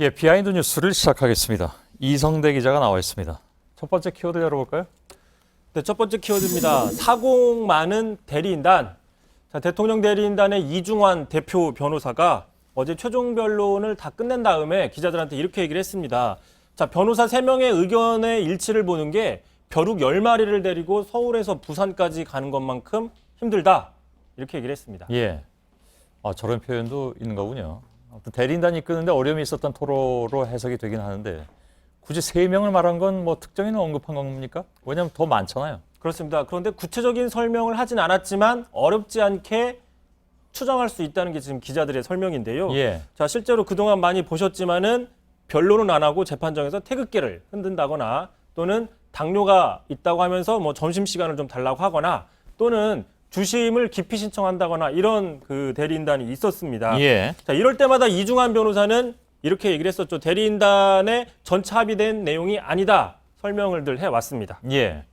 예, 비하인드 뉴스를 시작하겠습니다. 이성대 기자가 나와 있습니다. 첫 번째 키워드 열어볼까요? 네, 첫 번째 키워드입니다. 사공 많은 대리인단. 자, 대통령 대리인단의 이중환 대표 변호사가 어제 최종 변론을 다 끝낸 다음에 기자들한테 이렇게 얘기를 했습니다. 자, 변호사 3명의 의견의 일치를 보는 게 벼룩 10마리를 데리고 서울에서 부산까지 가는 것만큼 힘들다. 이렇게 얘기를 했습니다. 예. 저런 표현도 있는 거군요. 아무튼 대리인단이 이끄는데 어려움이 있었던 토로로 해석이 되긴 하는데 굳이 3명을 말한 건 뭐 특정인을 언급한 겁니까? 왜냐하면 더 많잖아요. 그렇습니다. 그런데 구체적인 설명을 하진 않았지만 어렵지 않게 추정할 수 있다는 게 지금 기자들의 설명인데요. 예. 자, 실제로 그동안 많이 보셨지만은 변론은 안 하고 재판정에서 태극기를 흔든다거나 또는 당뇨가 있다고 하면서 뭐 점심시간을 좀 달라고 하거나 또는 주심을 기피 신청한다거나 이런 그 대리인단이 있었습니다. 예. 자, 이럴 때마다 이중환 변호사는 이렇게 얘기를 했었죠. 대리인단의 전차 합의된 내용이 아니다. 설명을 늘 해왔습니다. 예.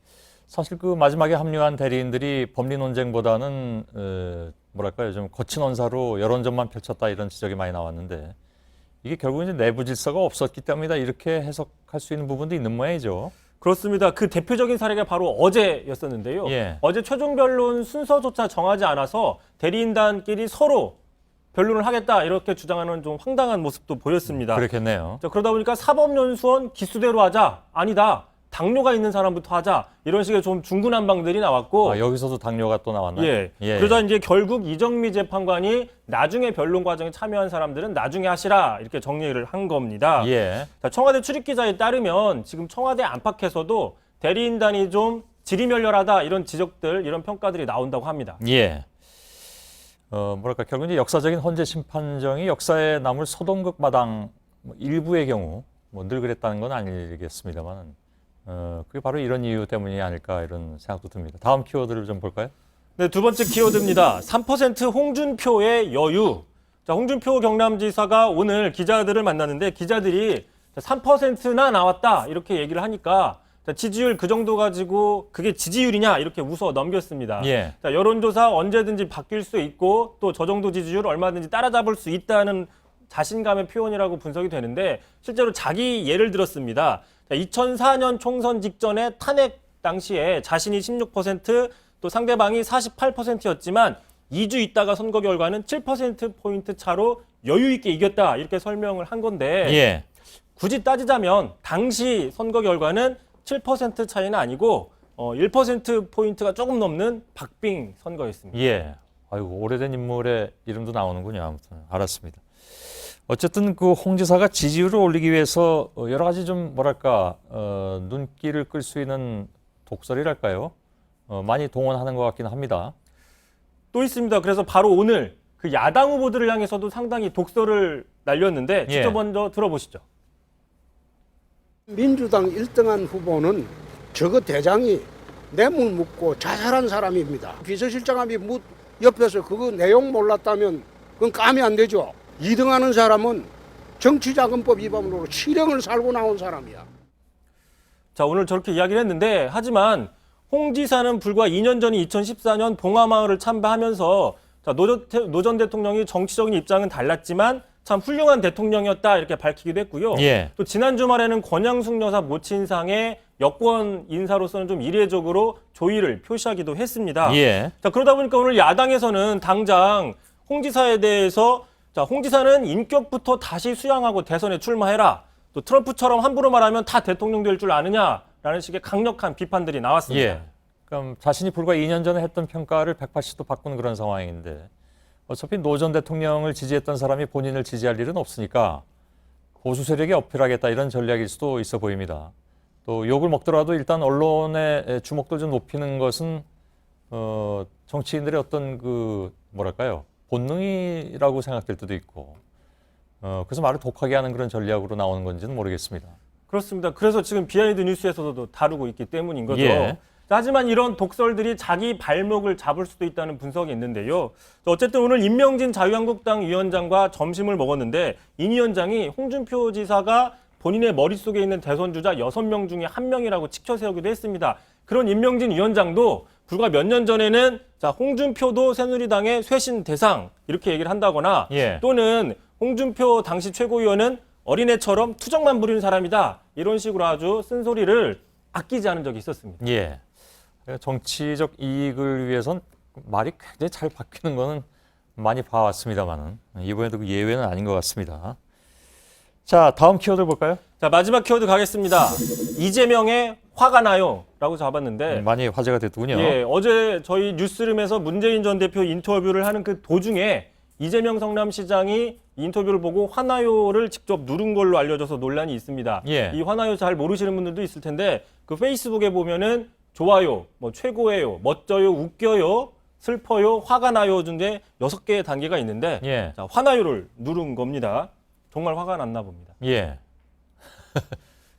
사실 그 마지막에 합류한 대리인들이 법리 논쟁보다는 뭐랄까요, 좀 거친 언사로 여론전만 펼쳤다 이런 지적이 많이 나왔는데 이게 결국 이제 내부 질서가 없었기 때문이다 이렇게 해석할 수 있는 부분도 있는 모양이죠. 그렇습니다. 그 대표적인 사례가 바로 어제였었는데요. 예. 어제 최종 변론 순서조차 정하지 않아서 대리인단끼리 서로 변론을 하겠다 이렇게 주장하는 좀 황당한 모습도 보였습니다. 그렇겠네요. 자, 그러다 보니까 사법연수원 기수대로 하자. 아니다. 당뇨가 있는 사람부터 하자. 이런 식의 좀 중구난방들이 나왔고 여기서도 당뇨가 또 나왔나요? 예. 그러다 이제 결국 이정미 재판관이 나중에 변론 과정에 참여한 사람들은 나중에 하시라 이렇게 정리를 한 겁니다. 예. 자, 청와대 출입기자에 따르면 지금 청와대 안팎에서도 대리인단이 좀 지리멸렬하다 이런 지적들, 이런 평가들이 나온다고 합니다. 예. 뭐랄까 결국 이제 역사적인 헌재 심판정이 역사에 남을 소동극 마당 일부의 경우 늘 그랬다는 건 아니겠습니다만 그게 바로 이런 이유 때문이 아닐까 이런 생각도 듭니다. 다음 키워드를 좀 볼까요? 네, 두 번째 키워드입니다. 3% 홍준표의 여유. 자, 홍준표 경남지사가 오늘 기자들을 만났는데 기자들이 3%나 나왔다 이렇게 얘기를 하니까 자, 지지율 그 정도 가지고 그게 지지율이냐 이렇게 웃어 넘겼습니다. 예. 자, 여론조사 언제든지 바뀔 수 있고 또 저 정도 지지율 얼마든지 따라잡을 수 있다는 자신감의 표현이라고 분석이 되는데 실제로 자기 예를 들었습니다. 자, 2004년 총선 직전에 탄핵 당시에 자신이 16%, 또 상대방이 48%였지만 2주 있다가 선거 결과는 7%포인트 차로 여유 있게 이겼다 이렇게 설명을 한 건데 예. 굳이 따지자면 당시 선거 결과는 7% 차이는 아니고 1%포인트가 조금 넘는 박빙 선거였습니다. 예. 아이고 오래된 인물의 이름도 나오는군요. 아무튼 알았습니다. 어쨌든 그 홍 지사가 지지율을 올리기 위해서 여러 가지 좀 뭐랄까 눈길을 끌 수 있는 독설이랄까요? 많이 동원하는 것 같긴 합니다. 또 있습니다. 그래서 바로 오늘 그 야당 후보들을 향해서도 상당히 독설을 날렸는데 예. 직접 먼저 들어보시죠. 민주당 1등한 후보는 저거 대장이 뇌물 묻고 자살한 사람입니다. 비서실장함이 옆에서 그거 내용 몰랐다면 그건 까면 안 되죠. 2등하는 사람은 정치자금법 위반으로 7형을 살고 나온 사람이야. 자, 오늘 저렇게 이야기를 했는데 하지만 홍 지사는 불과 2년 전인 2014년 봉화마을을 참배하면서 자, 노 전 대통령이 정치적인 입장은 달랐지만 참 훌륭한 대통령이었다 이렇게 밝히기도 했고요. 예. 또 지난 주말에는 권양숙 여사 모친상에 여권 인사로서는 좀 이례적으로 조의를 표시하기도 했습니다. 예. 자, 그러다 보니까 오늘 야당에서는 당장 홍 지사에 대해서 자, 홍 지사는 인격부터 다시 수양하고 대선에 출마해라. 또 트럼프처럼 함부로 말하면 다 대통령 될 줄 아느냐라는 식의 강력한 비판들이 나왔습니다. 예. 그럼 자신이 불과 2년 전에 했던 평가를 180도 바꾼 그런 상황인데 어차피 노 전 대통령을 지지했던 사람이 본인을 지지할 일은 없으니까 보수 세력에 어필하겠다 이런 전략일 수도 있어 보입니다. 또 욕을 먹더라도 일단 언론의 주목도 좀 높이는 것은 정치인들의 어떤 그 뭐랄까요 본능이라고 생각될 때도 있고 그래서 말을 독하게 하는 그런 전략으로 나오는 건지는 모르겠습니다. 그렇습니다. 그래서 지금 비하인드 뉴스에서도 다루고 있기 때문인 거죠. 예. 하지만 이런 독설들이 자기 발목을 잡을 수도 있다는 분석이 있는데요. 어쨌든 오늘 임명진 자유한국당 위원장과 점심을 먹었는데 임 위원장이 홍준표 지사가 본인의 머릿속에 있는 대선 주자 6명 중에 1명이라고 치켜 세우기도 했습니다. 그런 임명진 위원장도 불과 몇 년 전에는 자, 홍준표도 새누리당의 쇄신 대상 이렇게 얘기를 한다거나 예. 또는 홍준표 당시 최고위원은 어린애처럼 투정만 부리는 사람이다. 이런 식으로 아주 쓴소리를 아끼지 않은 적이 있었습니다. 예. 정치적 이익을 위해선 말이 굉장히 잘 바뀌는 거는 많이 봐왔습니다만은 이번에도 그 예외는 아닌 것 같습니다. 자, 다음 키워드 볼까요? 자, 마지막 키워드 가겠습니다. 이재명의 화가 나요 라고 잡았는데 많이 화제가 됐더군요. 예, 어제 저희 뉴스룸에서 문재인 전 대표 인터뷰를 하는 그 도중에 이재명 성남시장이 인터뷰를 보고 화나요를 직접 누른 걸로 알려져서 논란이 있습니다. 예. 이 화나요 잘 모르시는 분들도 있을 텐데 그 페이스북에 보면은 좋아요, 뭐 최고예요, 멋져요, 웃겨요, 슬퍼요, 화가 나요 중에 6개의 단계가 있는데 예. 자, 화나요를 누른 겁니다. 정말 화가 났나 봅니다. 예.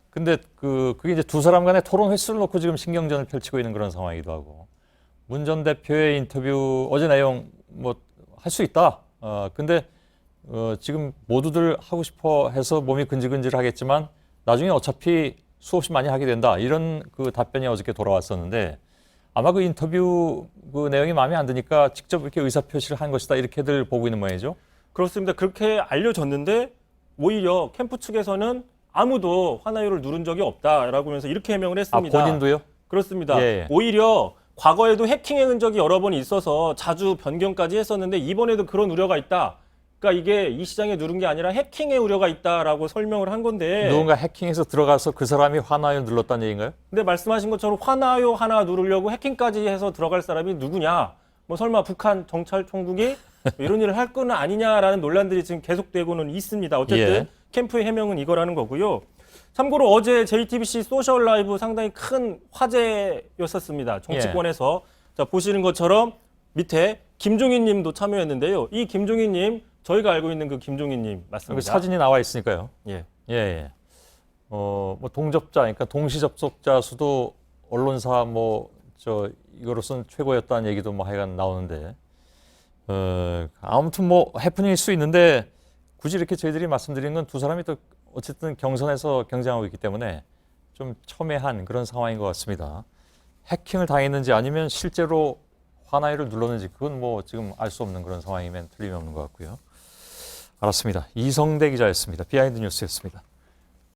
근데 그게 이제 두 사람 간의 토론 횟수를 놓고 지금 신경전을 펼치고 있는 그런 상황이기도 하고 문 전 대표의 인터뷰 어제 내용 뭐 할 수 있다. 근데 지금 모두들 하고 싶어 해서 몸이 근질근질 하겠지만 나중에 어차피 수없이 많이 하게 된다. 이런 그 답변이 어저께 돌아왔었는데 아마 그 인터뷰 그 내용이 마음에 안 드니까 직접 이렇게 의사표시를 한 것이다. 이렇게들 보고 있는 모양이죠. 그렇습니다. 그렇게 알려졌는데 오히려 캠프 측에서는 아무도 화나요를 누른 적이 없다라고 하면서 이렇게 해명을 했습니다. 본인도요? 그렇습니다. 예. 오히려 과거에도 해킹의 흔적이 여러 번 있어서 자주 변경까지 했었는데 이번에도 그런 우려가 있다. 그러니까 이게 이 시장에 누른 게 아니라 해킹의 우려가 있다라고 설명을 한 건데 누군가 해킹해서 들어가서 그 사람이 화나요 눌렀다는 얘기인가요? 근데 말씀하신 것처럼 화나요 하나 누르려고 해킹까지 해서 들어갈 사람이 누구냐? 뭐 설마 북한 정찰총국이 이런 일을 할 건 아니냐라는 논란들이 지금 계속되고는 있습니다. 어쨌든 예. 캠프의 해명은 이거라는 거고요. 참고로 어제 JTBC 소셜 라이브 상당히 큰 화제였었습니다. 정치권에서. 자, 보시는 것처럼 밑에 김종인 님도 참여했는데요. 이 김종인 님, 저희가 알고 있는 그 김종인 님 여기 맞습니다. 사진이 나와 있으니까요. 예. 예, 예. 뭐 동접자, 그러니까 동시 접속자 수도 언론사 이거로서는 최고였다는 얘기도 뭐 하여간 나오는데, 아무튼 뭐 해프닝일 수 있는데 굳이 이렇게 저희들이 말씀드린 건 두 사람이 또 어쨌든 경선에서 경쟁하고 있기 때문에 좀 첨예한 그런 상황인 것 같습니다. 해킹을 당했는지 아니면 실제로 화나이를 눌렀는지 그건 뭐 지금 알 수 없는 그런 상황이면 틀림이 없는 것 같고요. 알았습니다. 이성대 기자였습니다. 비하인드 뉴스였습니다.